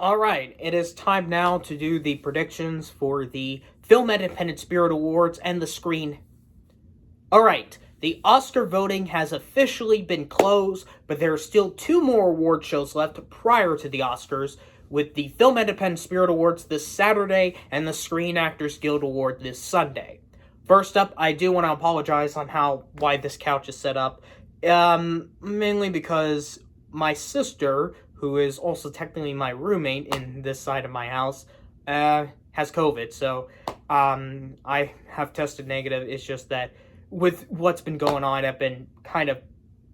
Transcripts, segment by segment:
Alright, it is time now to do the predictions for the Film Independent Spirit Awards and the Screen. Alright, the Oscar voting has officially been closed, but there are still two more award shows left prior to the Oscars, with the Film Independent Spirit Awards this Saturday and the Screen Actors Guild Award this Sunday. First up, I do want to apologize on why this couch is set up, mainly because my sister, who is also technically my roommate in this side of my house, has COVID. So, I have tested negative. It's just that with what's been going on, I've been kind of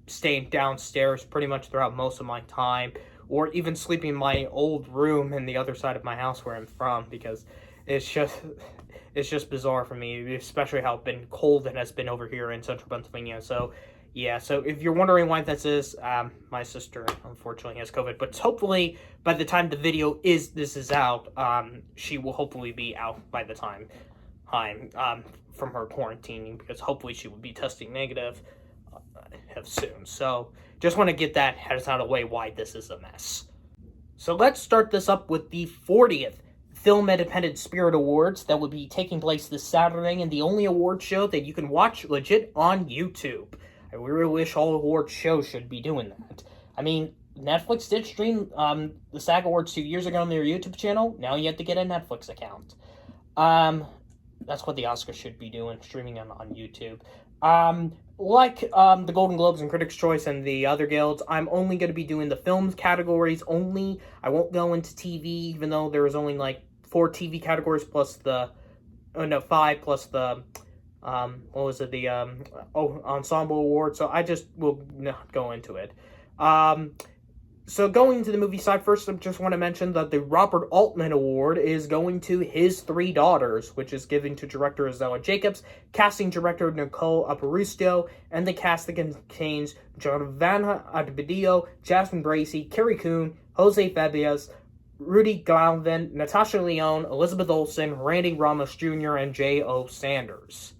staying downstairs pretty much throughout most of my time, or even sleeping in my old room in the other side of my house where I'm from, because it's just bizarre for me, especially how been cold it has been over here in central Pennsylvania. So, yeah, so if you're wondering why this is, my sister unfortunately has COVID, but hopefully by the time the video is out, she will hopefully be out by the time from her quarantining, because hopefully she will be testing negative soon. So just want to get that out of the way why this is a mess. So let's start this up with the 40th Film Independent Spirit Awards that will be taking place this Saturday, and the only award show that you can watch legit on YouTube. I really wish all award shows should be doing that. I mean, Netflix did stream the SAG Awards 2 years ago on their YouTube channel. Now you have to get a Netflix account. That's what the Oscars should be doing, streaming on YouTube. Like the Golden Globes and Critics' Choice and the other guilds, I'm only going to be doing the films categories only. I won't go into TV, even though there is only like 4 TV categories plus the, 5 plus the, Ensemble Award. So I just will not go into it. So going to the movie side first, I just want to mention that the Robert Altman Award is going to His Three Daughters, which is given to director Azella Jacobs, casting director Nicole Aparicio, and the cast that contains Giovanna Adebayo, Jasmine Bracey, Carrie Coon, Jose Fabias, Rudy Galvin, Natasha Lyonne, Elizabeth Olsen, Randy Ramos Jr., and J.O. Sanders.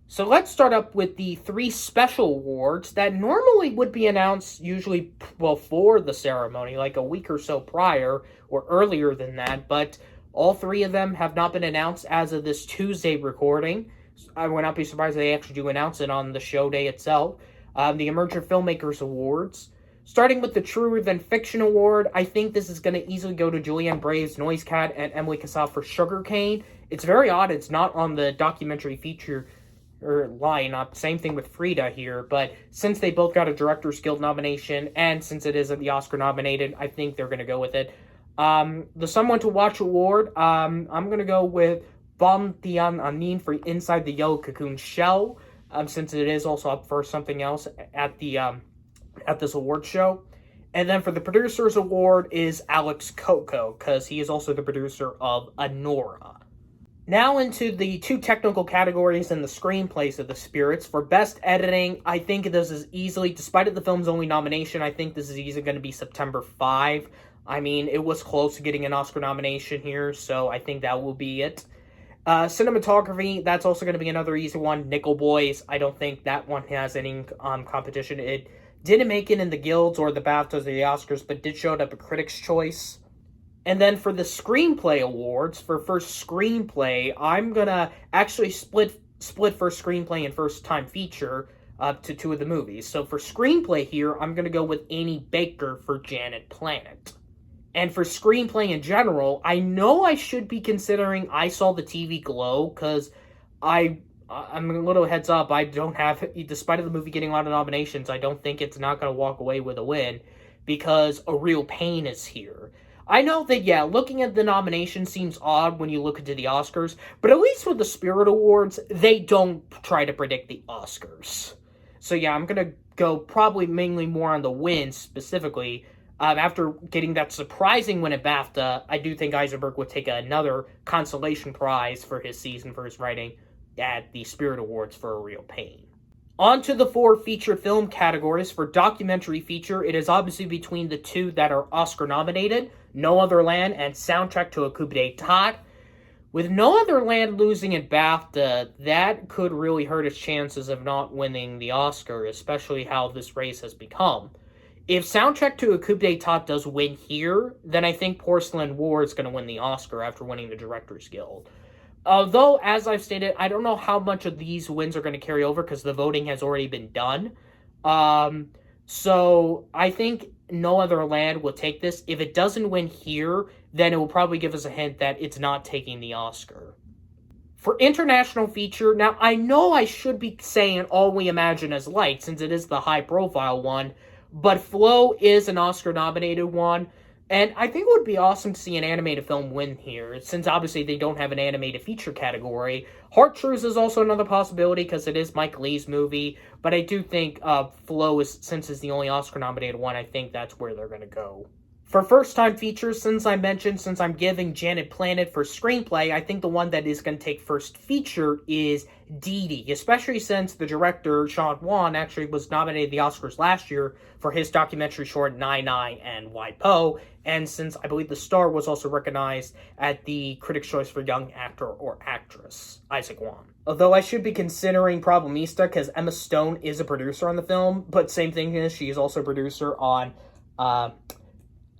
So let's start up with the 3 special awards that normally would be announced usually, for the ceremony, like a week or so prior, or earlier than that, but all 3 of them have not been announced as of this Tuesday recording. I would not be surprised if they actually do announce it on the show day itself. The Emergent Filmmakers Awards. Starting with the Truer Than Fiction Award, I think this is going to easily go to Julianne Brave's Noise Cat and Emily Cassav for Sugarcane. It's very odd it's not on the documentary feature lineup. Same thing with Frida here, but since they both got a Directors Guild nomination, and since it isn't the Oscar nominated, I think they're going to go with it. The Someone to Watch Award, I'm going to go with Bom Tian Anin for Inside the Yellow Cocoon Shell, since it is also up for something else at this award show. And then for the Producers Award is Alex Coco, because he is also the producer of Anora. Now into the 2 technical categories in the Screenplays of the Spirits. For Best Editing, I think this is easily, despite the film's only nomination, I think this is easily going to be September 5. I mean, it was close to getting an Oscar nomination here, so I think that will be it. Cinematography, that's also going to be another easy one. Nickel Boys, I don't think that one has any competition. It didn't make it in the guilds or the BAFTAs or the Oscars, but did show up at Critics' Choice. And then for the Screenplay Awards, for First Screenplay, I'm going to actually split First Screenplay and First Time Feature to 2 of the movies. So for Screenplay here, I'm going to go with Annie Baker for Janet Planet. And for Screenplay in general, I know I should be considering I Saw the TV Glow, because I'm a little heads up, I don't have, despite the movie getting a lot of nominations, I don't think it's not going to walk away with a win, because A Real Pain is here. I know that, looking at the nomination seems odd when you look into the Oscars, but at least with the Spirit Awards, they don't try to predict the Oscars. So I'm going to go probably mainly more on the wins specifically. After getting that surprising win at BAFTA, I do think Eisenberg would take another consolation prize for his season for his writing at the Spirit Awards for A Real Pain. On to the 4 featured film categories. For documentary feature, it is obviously between the 2 that are Oscar nominated, No Other Land and Soundtrack to a Coup d'Etat. With No Other Land losing at BAFTA, that could really hurt its chances of not winning the Oscar, especially how this race has become. If Soundtrack to a Coup d'Etat does win here, then I think Porcelain War is going to win the Oscar after winning the Directors Guild. Although, as I've stated, I don't know how much of these wins are going to carry over because the voting has already been done. So I think No Other Land will take this. If it doesn't win here, then it will probably give us a hint that it's not taking the Oscar. For international feature, now I know I should be saying All We Imagine as Light, since it is the high-profile one, but Flow is an Oscar-nominated one, and I think it would be awesome to see an animated film win here, since obviously they don't have an animated feature category. Heart Truths is also another possibility, because it is Mike Leigh's movie, but I do think Flow, since it's the only Oscar-nominated one, I think that's where they're going to go. For first-time features, since I'm giving Janet Planet for screenplay, I think the one that is going to take first feature is Dee Dee, especially since the director, Sean Wan, actually was nominated the Oscars last year for his documentary short Nine and Wai Po, and since I believe the star was also recognized at the Critics' Choice for Young Actor or Actress, Isaac Wan. Although I should be considering Problemista because Emma Stone is a producer on the film, but same thing is she is also a producer on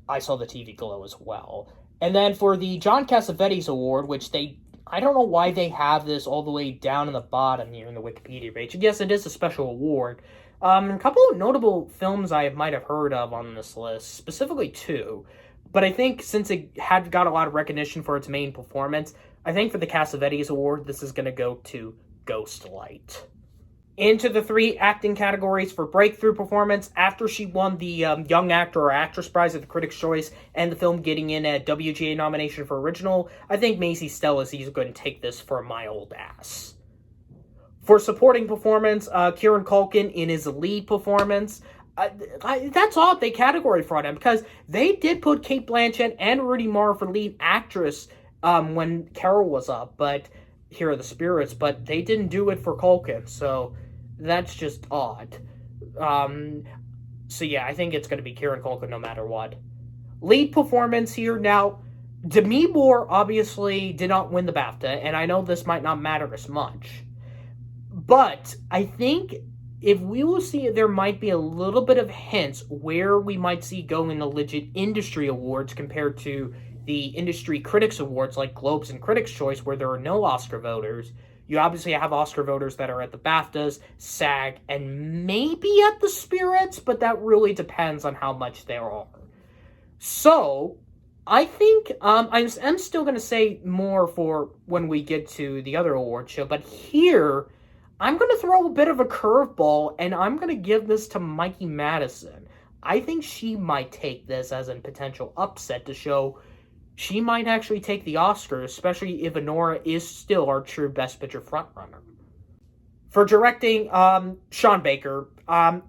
I Saw the TV Glow as well. And then for the John Cassavetes Award, which I don't know why they have this all the way down in the bottom here in the Wikipedia page. Yes, it is a special award. A couple of notable films I might have heard of on this list, specifically two. But I think since it had got a lot of recognition for its main performance, I think for the Cassavetes Award, this is going to go to Ghostlight. Into the three acting categories for breakthrough performance, after she won the Young Actor or Actress prize at the Critics' Choice and the film getting in a WGA nomination for original, I think Maisie Stellas is going to take this for My Old Ass. For supporting performance, Kieran Culkin in his lead performance, that's odd they category for him because they did put Cate Blanchett and Rooney Mara for lead actress when Carol was up, but Here Are the Spirits, but they didn't do it for Culkin, so that's just odd. So yeah, I think it's going to be Kieran Culkin no matter what. Lead performance here. Now, Demi Moore obviously did not win the BAFTA, and I know this might not matter as much. But I think if we will see, there might be a little bit of hints where we might see going to legit industry awards compared to the industry critics awards like Globes and Critics' Choice where there are no Oscar voters. You obviously have Oscar voters that are at the BAFTAs, SAG, and maybe at the Spirits, but that really depends on how much there are. So, I think I'm still going to say more for when we get to the other award show, but here I'm going to throw a bit of a curveball, and I'm going to give this to Mikey Madison. I think she might take this as a potential upset to show she might actually take the Oscar, especially if Anora is still our true Best Picture frontrunner. For directing, Sean Baker.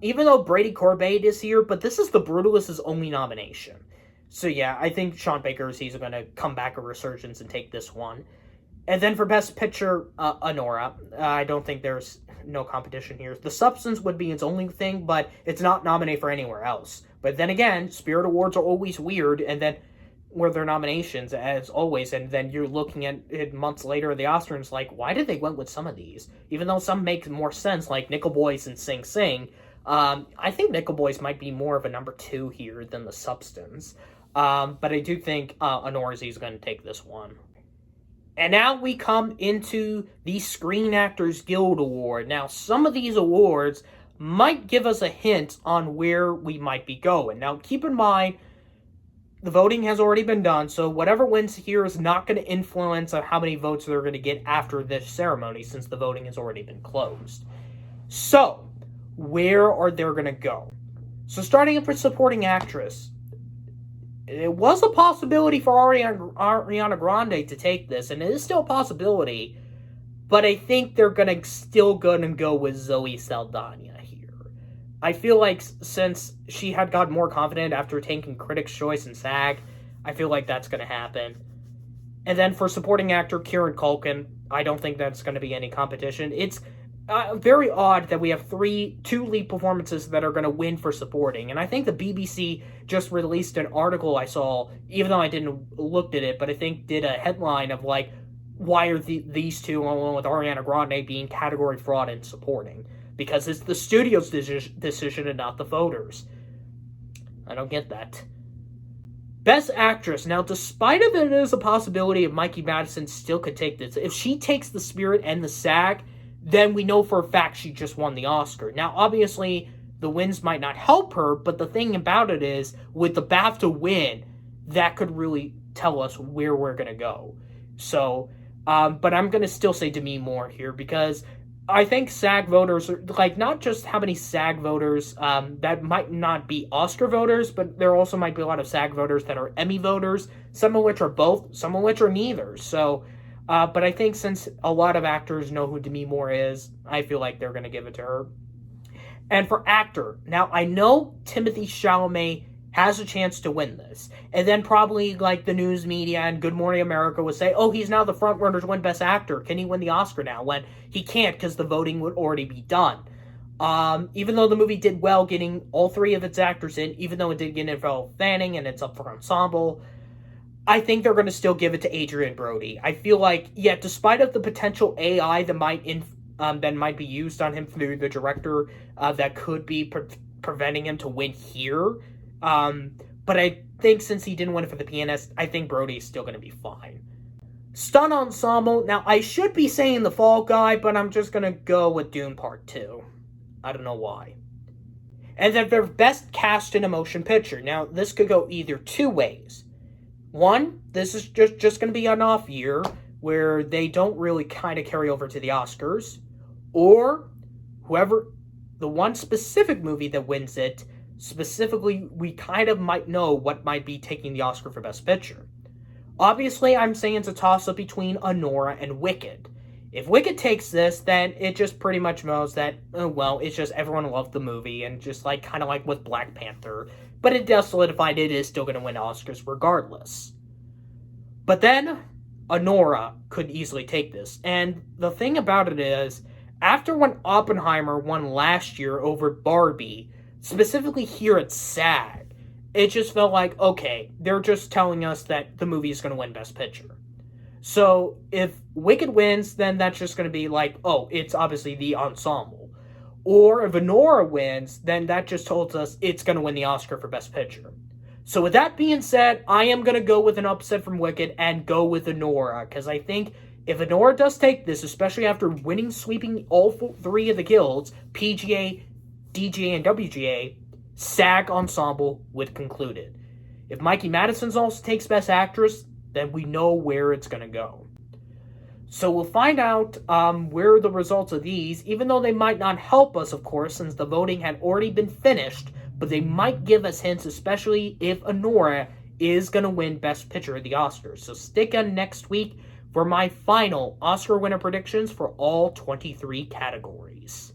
Even though Brady Corbett is here, but this is The Brutalist's only nomination. So yeah, I think Sean Baker is going to come back a resurgence and take this one. And then for Best Picture, Anora. I don't think there's no competition here. The Substance would be its only thing, but it's not nominated for anywhere else. But then again, Spirit Awards are always weird, and then were their nominations, as always, and then you're looking at it months later at the Oscars, and it's like, why did they went with some of these? Even though some make more sense, like Nickel Boys and Sing Sing, I think Nickel Boys might be more of a number 2 here than The Substance. But I do think Honorzi is going to take this one. And now we come into the Screen Actors Guild Award. Now, some of these awards might give us a hint on where we might be going. Now, keep in mind, the voting has already been done, so whatever wins here is not going to influence on how many votes they're going to get after this ceremony, since the voting has already been closed. So, where are they going to go? So, starting up with Supporting Actress, it was a possibility for Ariana Grande to take this, and it is still a possibility, but I think they're still going to go with Zoe Saldana here. I feel like since she had gotten more confident after taking Critics' Choice and SAG, I feel like that's going to happen. And then for Supporting Actor, Kieran Culkin, I don't think that's going to be any competition. It's very odd that we have two lead performances that are going to win for supporting. And I think the BBC just released an article I saw, even though I didn't look at it, but I think did a headline of like, why are these two, along with Ariana Grande, being category fraud in supporting? Because it's the studio's decision and not the voters. I don't get that. Best Actress. Now, despite of it is a possibility of Mikey Madison still could take this, if she takes the Spirit and the SAG, then we know for a fact she just won the Oscar. Now, obviously, the wins might not help her, but the thing about it is, with the BAFTA win, that could really tell us where we're going to go. So, but I'm going to still say Demi Moore here, because I think SAG voters are, like, not just how many SAG voters that might not be Oscar voters, but there also might be a lot of SAG voters that are Emmy voters, some of which are both, some of which are neither. So, but I think since a lot of actors know who Demi Moore is, I feel like they're going to give it to her. And for actor, now I know Timothée Chalamet has a chance to win this. And then probably like the news media and Good Morning America would say, oh, he's now the front runner to win Best Actor. Can he win the Oscar now? When he can't, because the voting would already be done. Even though the movie did well getting all three of its actors in, even though it did get Elle Fanning and it's up for Ensemble, I think they're going to still give it to Adrian Brody. I feel like, yeah, despite of the potential AI that might be used on him through the director, that could be preventing him to win here. But I think since he didn't win it for The Pianist, I think Brody's still going to be fine. Stunt Ensemble. Now, I should be saying The Fall Guy, but I'm just going to go with Dune Part 2. I don't know why. And then their Best Cast in a Motion Picture. Now, this could go either two ways. One, this is just going to be an off year where they don't really kind of carry over to the Oscars. Or, the one specific movie that wins it, specifically, we kind of might know what might be taking the Oscar for Best Picture. Obviously, I'm saying it's a toss-up between Anora and Wicked. If Wicked takes this, then it just pretty much knows that, well, it's just everyone loved the movie, and just like kind of like with Black Panther. But it does solidify it is still going to win Oscars regardless. But then, Anora could easily take this. And the thing about it is, after when Oppenheimer won last year over Barbie, specifically here at SAG, it just felt like, okay, they're just telling us that the movie is going to win Best Picture. So if Wicked wins, then that's just going to be like, oh, it's obviously the Ensemble. Or if Anora wins, then that just tells us it's going to win the Oscar for Best Picture. So with that being said, I am going to go with an upset from Wicked and go with Anora, because I think if Anora does take this, especially after sweeping all three of the guilds, PGA, DGA, and WGA, SAG Ensemble would conclude it. If Mikey Madison also takes Best Actress, then we know where it's going to go. So we'll find out where the results of these, even though they might not help us, of course, since the voting had already been finished, but they might give us hints, especially if Anora is going to win Best Picture at the Oscars. So stick on next week for my final Oscar winner predictions for all 23 categories.